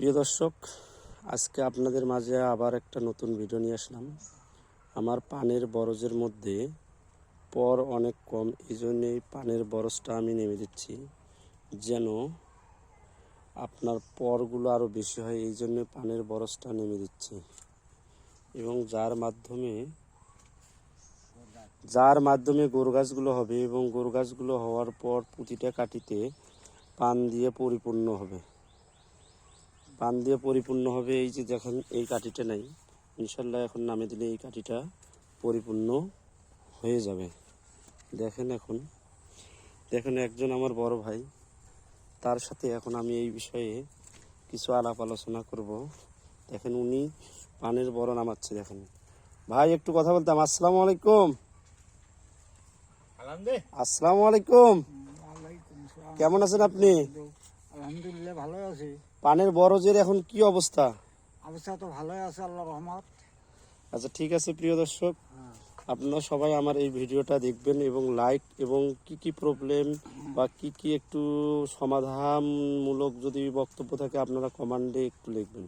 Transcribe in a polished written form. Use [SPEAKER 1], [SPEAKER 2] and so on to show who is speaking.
[SPEAKER 1] প্রিয় দর্শক, আজকে আপনাদের মাঝে আবার একটা নতুন ভিডিও নিয়ে আসলাম। আমার পানের বরজের মধ্যে পর অনেক কম, এই জন্য এই পানের বরজটা আমি নেমে দিচ্ছি যেন আপনার পরগুলো আরও বেশি হয়। এই জন্য পানের বরজটা নেমে দিচ্ছি এবং যার মাধ্যমে গোড় গাছগুলো হবে এবং গোড় গাছগুলো হওয়ার পর প্রতিটা কাঠিতে পান দিয়ে পরিপূর্ণ হবে। এই যে দেখেন, এই কাঠিটা নাই, ইনশাল্লাহ এখন নামে দিলে এই কাঠিটা পরিপূর্ণ হয়ে যাবে। দেখেন একজন আমার বড় ভাই, তার সাথে এখন আমি এই বিষয়ে কিছু আলাপ আলোচনা করব। দেখেন উনি পানের বড় নামাচ্ছে। দেখেন ভাই, একটু কথা বলতাম। আসসালামু আলাইকুম। আসসালামু আলাইকুম। কেমন আছেন আপনি?
[SPEAKER 2] আলহামদুলিল্লাহ ভালো আছি।
[SPEAKER 1] পানের বরজের এখন কি অবস্থা?
[SPEAKER 2] অবস্থা তো ভালোই আছে, আল্লাহর রহমত।
[SPEAKER 1] আচ্ছা, ঠিক আছে। প্রিয় দর্শক, আপনারা সবাই আমার এই ভিডিওটা দেখবেন এবং লাইক এবং কি প্রবলেম বা কি একটু সমাধানমূলক যদি বক্তব্য থাকে আপনারা কমেন্টে একটু লিখবেন।